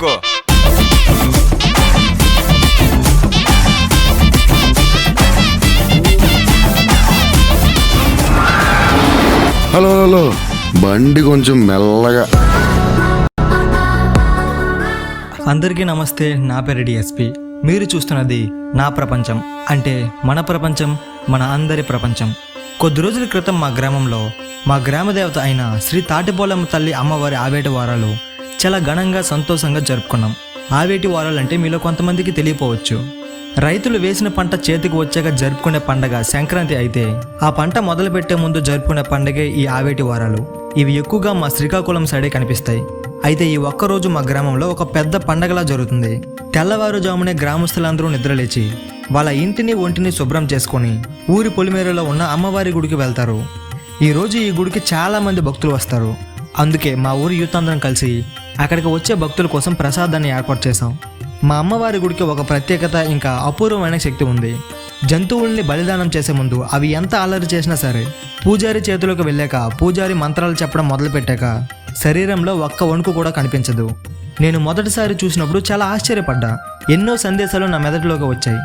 అందుకో. Hello hello, బండి కొంచెం మెల్లగా. అందరికీ నమస్తే. నా పేరు డిఎస్పి. మీరు చూస్తున్నది నా ప్రపంచం, అంటే మన ప్రపంచం, మన అందరి ప్రపంచం. కొద్ది రోజుల క్రితం మా గ్రామంలో మా గ్రామ దేవత అయిన శ్రీ తాటిపోలమ్మ తల్లి అమ్మవారి ఆవేటి వారాలు చాలా ఘనంగా సంతోషంగా జరుపుకున్నాం. ఆవేటి వారాలు అంటే మీలో కొంతమందికి తెలియపోవచ్చు. రైతులు వేసిన పంట చేతికి వచ్చాక జరుపుకునే పండగ సంక్రాంతి అయితే, ఆ పంట మొదలు పెట్టే ముందు జరుపుకునే పండగే ఈ ఆవేటి వారాలు. ఇవి ఎక్కువగా మా శ్రీకాకుళం సైడే కనిపిస్తాయి. అయితే ఈ ఒక్కరోజు మా గ్రామంలో ఒక పెద్ద పండగలా జరుగుతుంది. తెల్లవారుజామునే గ్రామస్తులందరూ నిద్రలేచి వాళ్ళ ఇంటిని ఒంటిని శుభ్రం చేసుకొని ఊరి పొలిమేరలో ఉన్న అమ్మవారి గుడికి వెళ్తారు. ఈరోజు ఈ గుడికి చాలా మంది భక్తులు వస్తారు. అందుకే మా ఊరి యూత్ అందరం కలిసి అక్కడికి వచ్చే భక్తుల కోసం ప్రసాదాన్ని ఏర్పాటు చేశాం. మా అమ్మవారి గుడికి ఒక ప్రత్యేకత, ఇంకా అపూర్వమైన శక్తి ఉంది. జంతువుల్ని బలిదానం చేసే ముందు అవి ఎంత అల్లరి చేసినా సరే, పూజారి చేతిలోకి వెళ్ళాక, పూజారి మంత్రాలు చెప్పడం మొదలుపెట్టాక శరీరంలో ఒక్క వణుకు కూడా కనిపించదు. నేను మొదటిసారి చూసినప్పుడు చాలా ఆశ్చర్యపడ్డా. ఎన్నో సందేశాలు నా మెదడులోకి వచ్చాయి.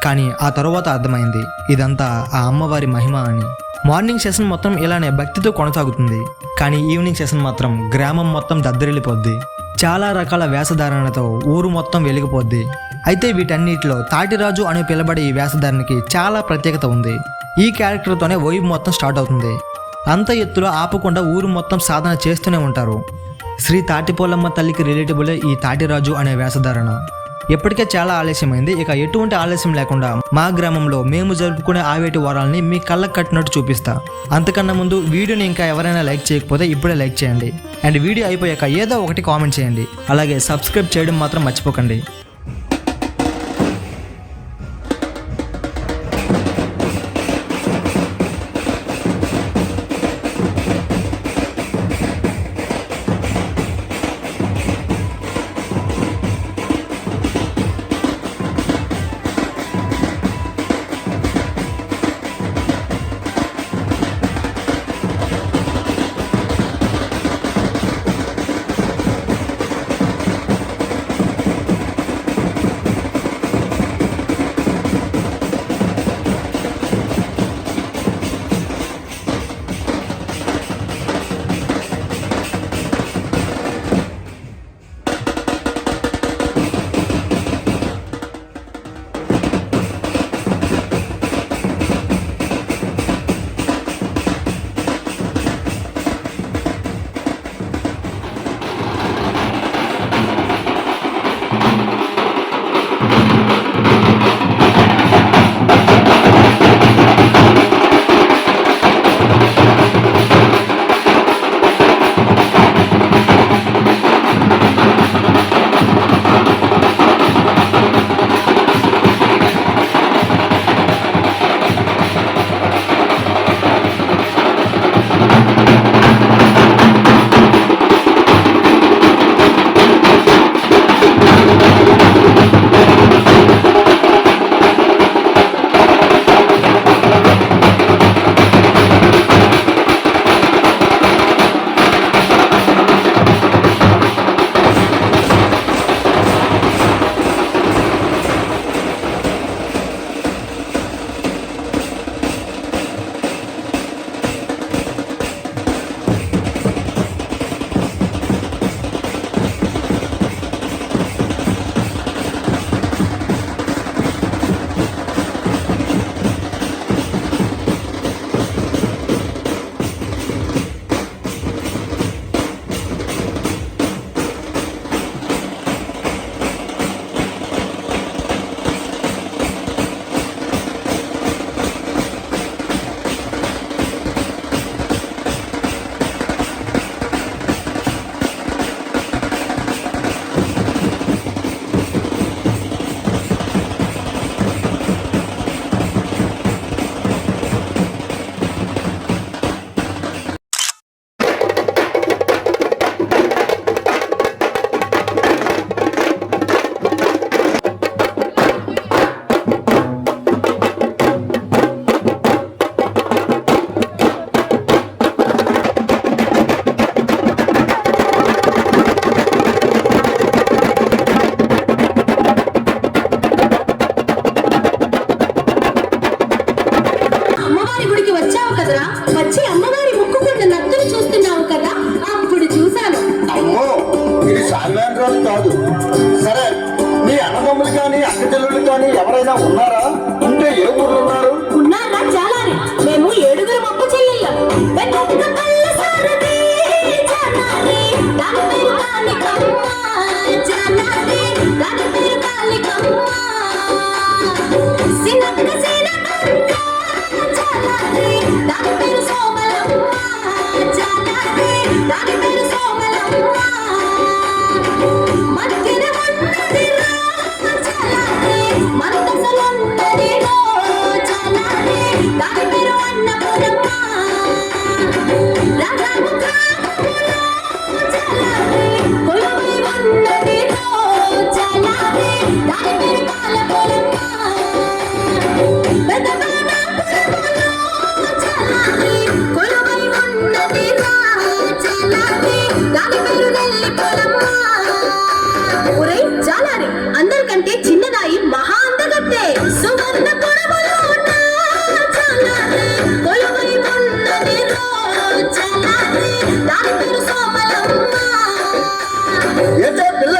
కానీ ఆ తరువాత అర్థమైంది ఇదంతా ఆ అమ్మవారి మహిమ అని. మార్నింగ్ సెషన్ మొత్తం ఇలానే భక్తితో కొనసాగుతుంది. కానీ ఈవినింగ్ సెషన్ మాత్రం గ్రామం మొత్తం దద్దరిల్లిపోద్ది. చాలా రకాల వేషధారణతో ఊరు మొత్తం వెలిగిపోద్ది. అయితే వీటన్నిటిలో తాటిరాజు అని పిలబడే ఈ వేషధారణకి చాలా ప్రత్యేకత ఉంది. ఈ క్యారెక్టర్తోనే వైబ్ మొత్తం స్టార్ట్ అవుతుంది. అంత ఎత్తులో ఆపకుండా ఊరు మొత్తం సాధన చేస్తూనే ఉంటారు. శ్రీ తాటిపోలమ్మ తల్లికి రిలేటబులే ఈ తాటిరాజు అనే వేషధారణ. ఎప్పటికే చాలా ఆలస్యమైంది. ఇక ఎటువంటి ఆలస్యం లేకుండా మా గ్రామంలో మేము జరుపుకునే ఆవేటి వారాలని మీ కళ్ళకు కట్టినట్టు చూపిస్తా. అంతకన్నా ముందు వీడియోని ఇంకా ఎవరైనా లైక్ చేయకపోతే ఇప్పుడే లైక్ చేయండి. అండ్ వీడియో అయిపోయాక ఏదో ఒకటి కామెంట్ చేయండి. అలాగే సబ్స్క్రైబ్ చేయడం మాత్రం మర్చిపోకండి. దాని పేరు సోమలమ్మ. మధ్యన ఉన్నది చలాలి, మందసలున్నది చలాలి, దాని పేరు అన్నపూర్ణమ్మ. రాజాము గ్రామములో చలాలి, కొలువై ఉన్నది చలాలి, దాని పేరు పాలకొలమ్మ. పెదబాణాపురములో చలాలి, కొలువై ఉన్నది చలాలి, దాని పేరు నెల్లిపొలమ్మ. ఒరేయ్ చాలారి, అందరికంటే చిన్నదాయి మహా అందగత్తే. సువర్ణ పొడవులో ఉన్న చాలారి, కొలువై ఉన్నది చాలారి, దాని పేరు సోమలమ్మ. ఏంటే పిల్ల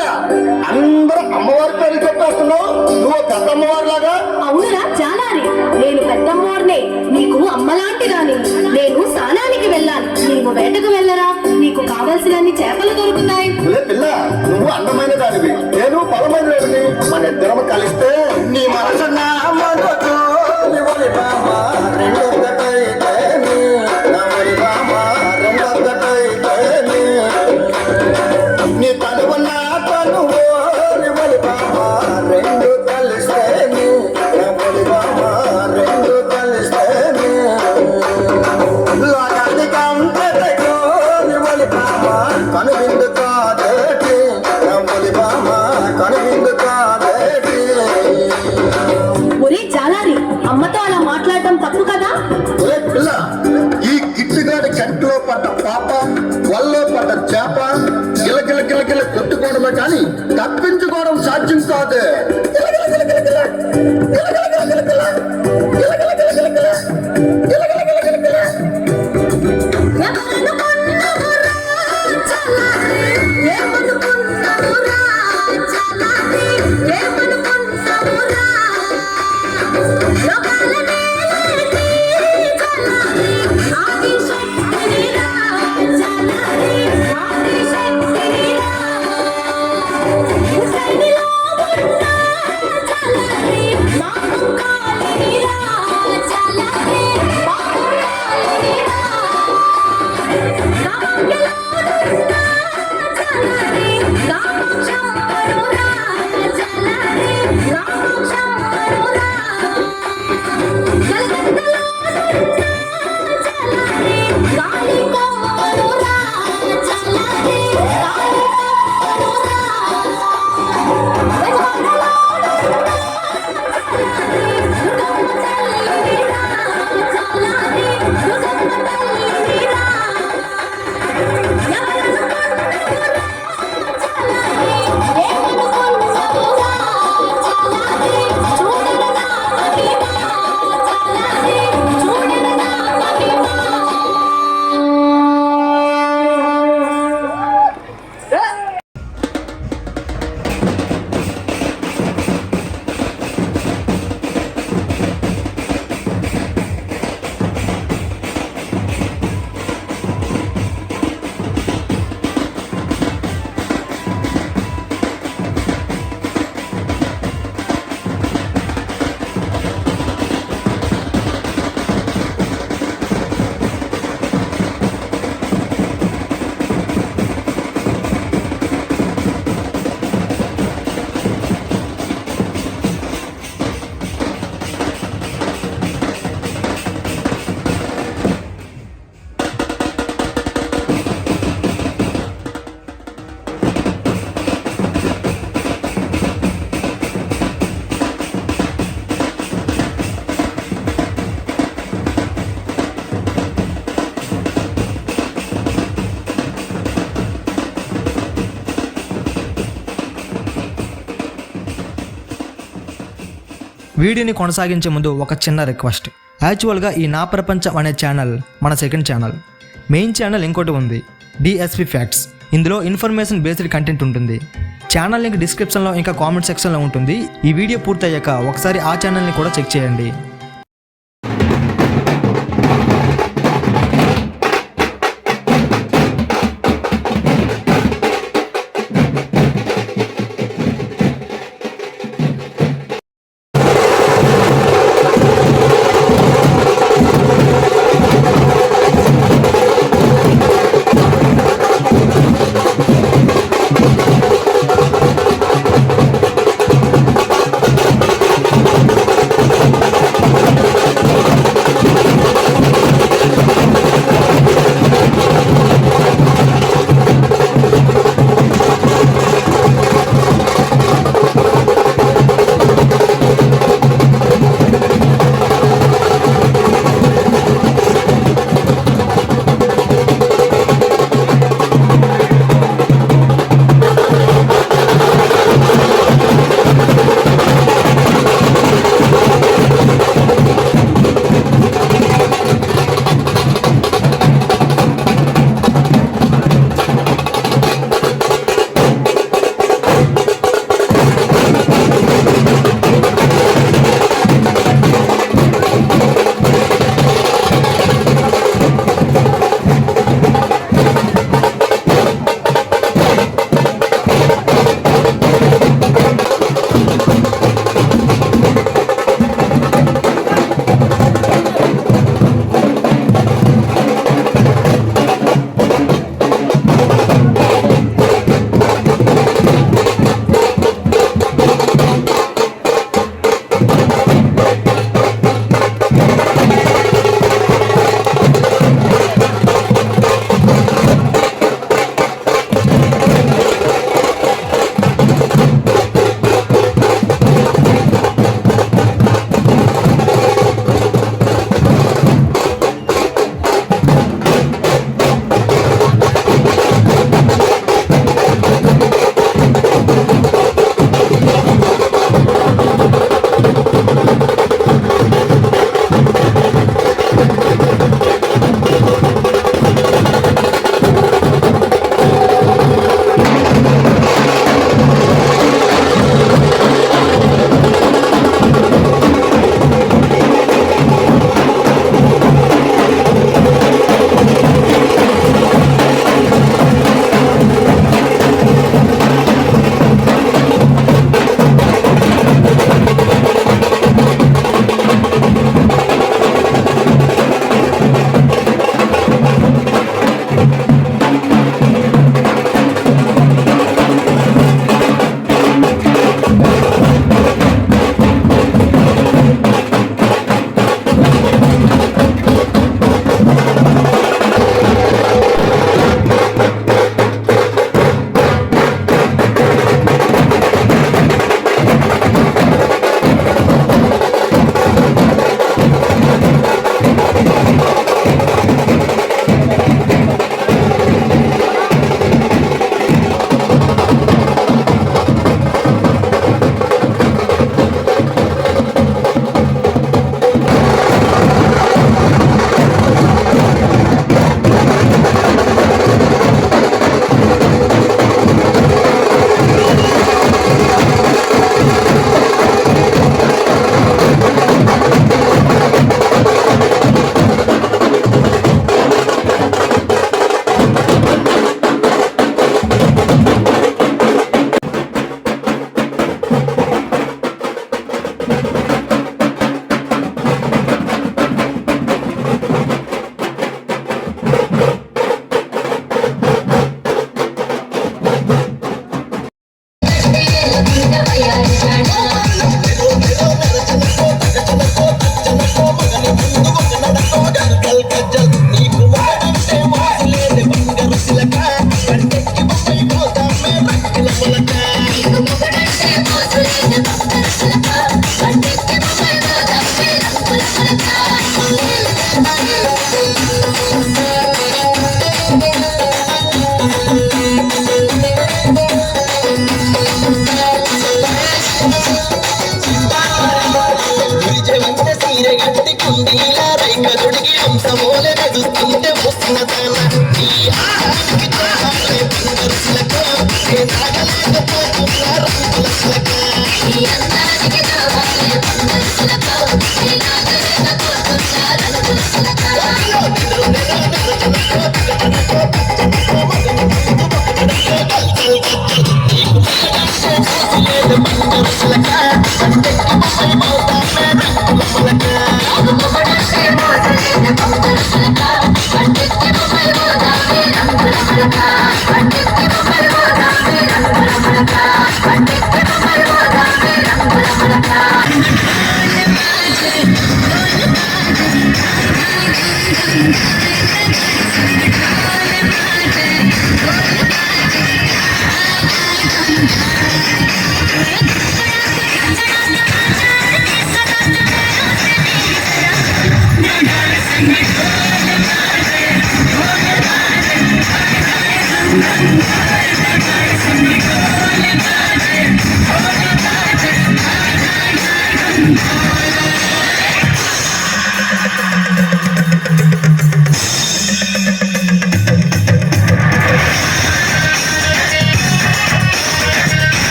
అందరూ అమ్మవారి పేరు చెప్పేస్తున్నావు, నువ్వు పెద్దమ్మవారి లాగా. అవునురా చాలారి, నేను పెద్దమ్మవారినే, నీకు అమ్మలాంటి రాని. నేను స్నానానికి వెళ్ళాలి, నీవు వేటకు వెళ్ళరా, నీకు కావలసినన్ని చేపలు దొరుకుతాయి. పిల్ల నువ్వు అందమైన దానివి, నేను బలమైన వాడిని. మన ఇద్దరం కలిస్తే నీ మనసు నా మనసు నివలి బామ రెండొక్కటైతేనే, నవలి బామ రెండొక్కటైతేనే. నీ తనువు నా తనువు నివలి బామ రెండు కలిస్తేనే, నవలి బామ రెండు కలిస్తేనే. లోకానికి అంతటో నివలి బామ కనువిందు కాదేటి, నవలి బామ కనువిందు కాదేటి. ఒరే చాలారి, అమ్మతో అలా మాట్లాడటం తప్పు కదా. ఒరే పిల్ల, ఈ గిట్టుగాడి కంటిలో పడ్డ పాప, వల్లో పడ్డ చేప గిలగిల గిలగిల కొట్టుకోవడమే కానీ తప్పించుకోవడం సాధ్యం కాదు. గిలగిల గిలగిల గిల, గిలగిల గిలగిల గిల, గిలగిల గిలగిల గిల, గిలగిల గిలగిల గిల. ఎవరనుకున్నవురా చాలారి, ఏమనుకున్నవురా చాలారి, ఏమనుకున్నవురా. లోకాల నేలేటి చాలారి, ఆదిశక్తినిరా చాలారి, ఆదిశక్తినిరా. ఉసైనిలో ఉన్న చాలారి, మాంకాళినిరా చాలారి, మాంకాళినిరా. కావ్యలో ఉన్న చాలారి, కామోక్షంబరురా చాలారి, కామోక్షంబరురా. కలకత్తలో ఉన్న చాలారి, కాళికోమరురా చాలారి, కాళికోమరురా. వెలవడలో ఉన్న చాలారి, దుర్గమ్మ తల్లినిరా చాలారి, దుర్గమ్మ తల్లినిరా. ఎవరనుకున్నవురా చాలారి, ఏమనుకున్నవురా చాలారి, చూడను నా మహిమ చాలారి, చూడను నా మహిమ. వీడియోని కొనసాగించే ముందు ఒక చిన్న రిక్వెస్ట్. యాక్చువల్గా ఈ నా ప్రపంచం అనే ఛానల్ మన సెకండ్ ఛానల్. మెయిన్ ఛానల్ ఇంకోటి ఉంది, డిఎస్పి ఫ్యాక్ట్స్. ఇందులో ఇన్ఫర్మేషన్ బేస్డ్ కంటెంట్ ఉంటుంది. ఛానల్ లింక్ డిస్క్రిప్షన్లో ఇంకా కామెంట్ సెక్షన్లో ఉంటుంది. ఈ వీడియో పూర్తయ్యాక ఒకసారి ఆ ఛానల్ని కూడా చెక్ చేయండి.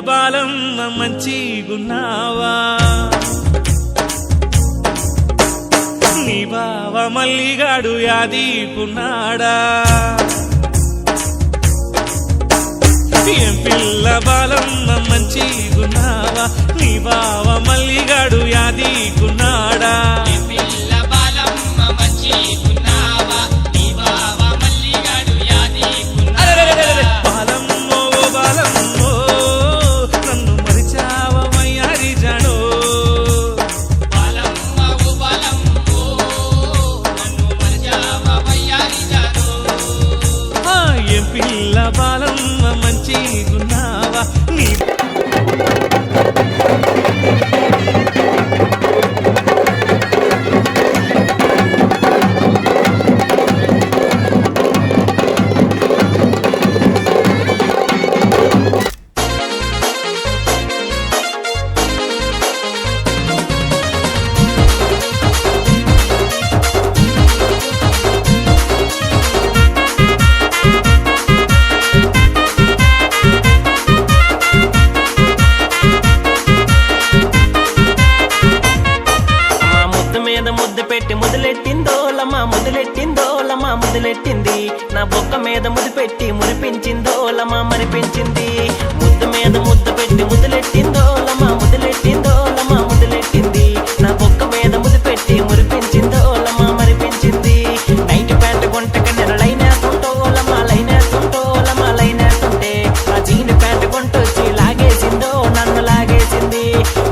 బాలమ్మ మంచిగున్నావా నీ బావ మల్లిగాడు యాదీకున్నాడా ఏం పిల్ల బాలమ్మ మంచిగున్నావా నీ బావ మల్లిగాడు యాదీకున్నాడా పిల్ల బాలమ్మ మంచిగున్నావా నీ మీద ముద్దు పెట్టి ముదిలెట్టిందోలమ్మా ముదిలెట్టిందోలమ్మా ముదిలెట్టింది నా బొక్క మీద ముద్దు పెట్టి మురిపించిందోలమ్మా మరిపించింది ముద్దు మీద ముద్దు పెట్టి ముదిలెట్టిందోలమ్మా ముదిలెట్టిందోలమ్మా ముదిలెట్టింది నా బొక్క మీద ముద్దు పెట్టి మురిపించిందోలమ్మా మరిపించింది నైట్ ప్యాంట్ గుంటకి నేను లైనేస్తుంటోలమ్మా లైనేస్తుంటోలమ్మా లైనేస్తుంటే ఆ జీన్ ప్యాంట్ గుంటొచ్చి లాగేసిందో నన్ను లాగేసింది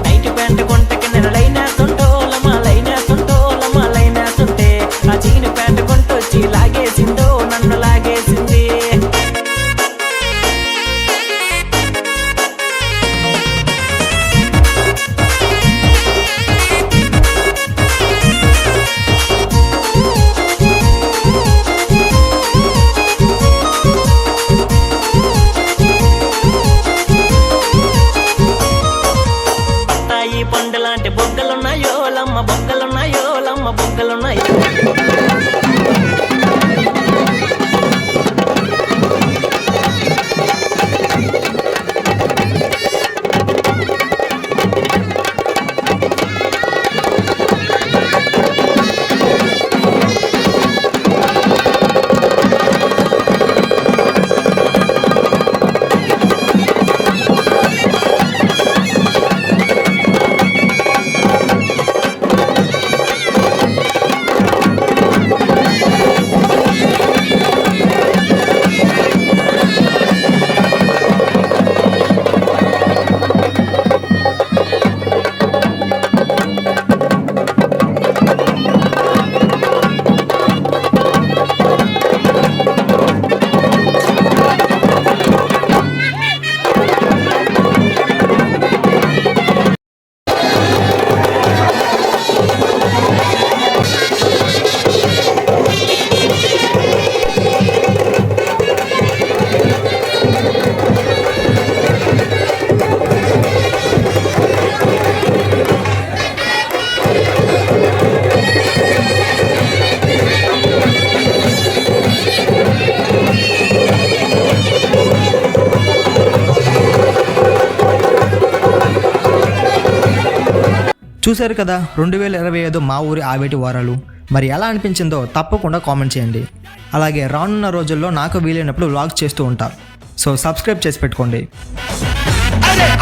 నైట్ ప్యాంట్ గుంటకి నేను లైనేస్తుంటోలమ్మా లైనేస్తుంటోలమ్మా లైనేస్తుంటే ఆ జీన్ ప్యాంట్ గుంటొచ్చి లాగేసిందో నన్ను లాగేసింది బత్తాయి పండు లాంటి బొగ్గలున్నాయో లమ్మ బొగ్గలున్నాయో లమ్మ బొగ్గలున్నాయో చూశారు కదా 2025 మా ఊరి ఆవేటి వారాలు. మరి ఎలా అనిపించిందో తప్పకుండా కామెంట్ చేయండి. అలాగే రానున్న రోజుల్లో నాకు వీలైనప్పుడు వ్లాగ్స్ చేస్తూ ఉంటా. సో సబ్స్క్రైబ్ చేసి పెట్టుకోండి.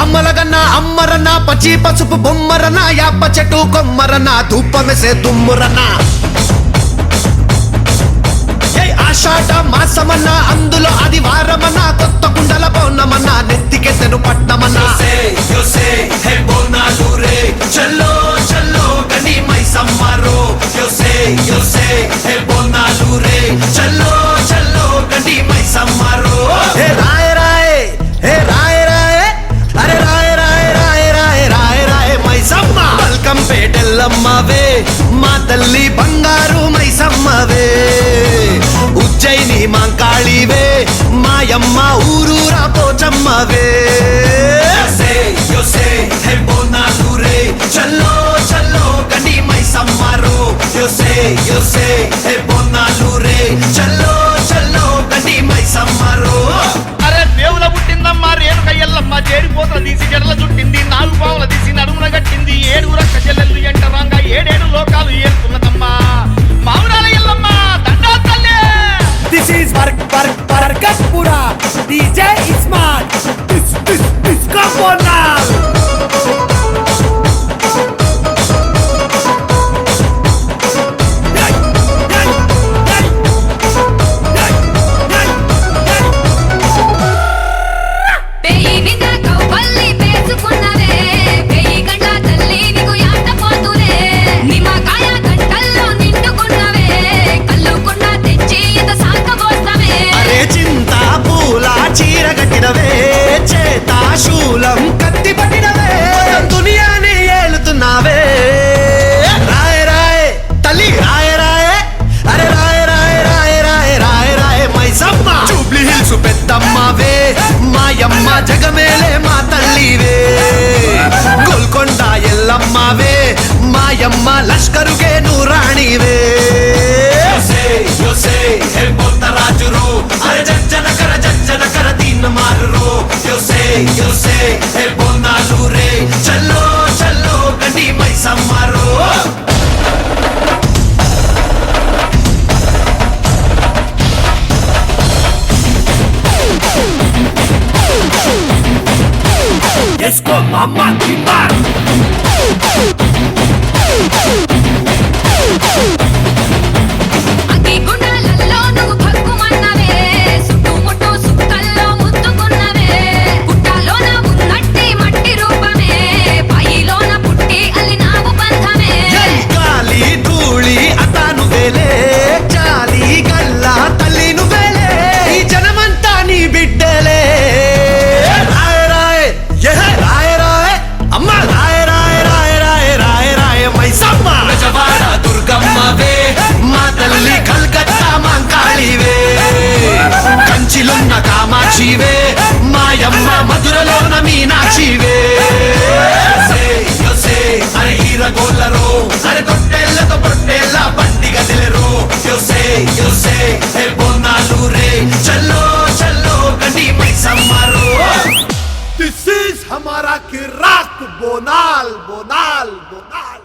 అమ్మలగన్నా అమ్మరన్నా పచ్చి పసుపు బొమ్మరన్నా యాప చెట్టు కొమ్మరన్నా ధూపమెసే దుమ్మురన్నా ఆషాఢ మాసమన్నా అందులో అది వారమన్నా కొత్త కుండల పౌర్ణమన్నా నెత్తికెత్తెను పట్నమన్నా చల్లో చల్లో గని మై సమ్మారో బోనాలు రే చల్లో చల్లో గని మై సమ్మారో హే రాయ్ రాయ్ హే రాయ్ రాయ్ అరే రాయ్ రాయ్ రాయ్ రాయ్ రాయ్ రాయ్ మైసమ్మ వెల్కమ్ పేటెల్లమ్మవే మా తల్లి బంగారు మైసమ్మవే ఉజ్జయిని మాంకాళివే మాయమ్మ ఊరూరా పోచమ్మవే చల్లో చల్లో గని మైసమ్మారో బోనాలు రే చల్లో చల్లో గని మైసమ్మారో అరే దేవుల పుట్టిందమ్మా రేణుక ఎల్లమ్మ చేరిపోతల తీసి జడల చుట్టింది 4 పావుల తీసి నడుమున గట్టింది 7 రక్క చెల్లెళ్ళు ఎంటరాంగా 7 లోకాలు ఏరుతున్నదమ్మా మావురాల ఎల్లమ్మ దండా తల్లి. This is Barkatpura DJ Ismail. అమ్మ దిమార్ అతి గుండాలలో నువ్వు భగ్గుమన్నవే సుట్టుముట్టు సుక్కల్లో ముద్దుకున్నవే పుట్టాలోన ఉన్నట్టి మట్టి రూపమే పైలోన పుట్టి అల్లినావు బంధమే గాలి ధూళి అతాను వేలే చాలి గల్లా తల్లి నువ్వేలే ఈ జనమంతా నీ బిడ్డలే రాయ రాయ యహ రాయ రాయ అమ్మ రాయ రాయ రాయ రాయ రాయ రాయ మైసమ్మ బెజవాడ దుర్గమ్మవే మా తల్లి కల్కత్తా మాంకాళివే కంచిలున్న కామాక్షివే మాయమ్మ మధురలోన మీనాక్షివే అరే హీరగోళ్ళరో అరే తొట్టేళ్లతో పొట్టేళ్ళ పండిగ తెలరు యోసే హే బోనాలు రే చల్లో చల్లో గండి మైసమ్మరో this is Hamara Kirik Bonal Bonal Bonal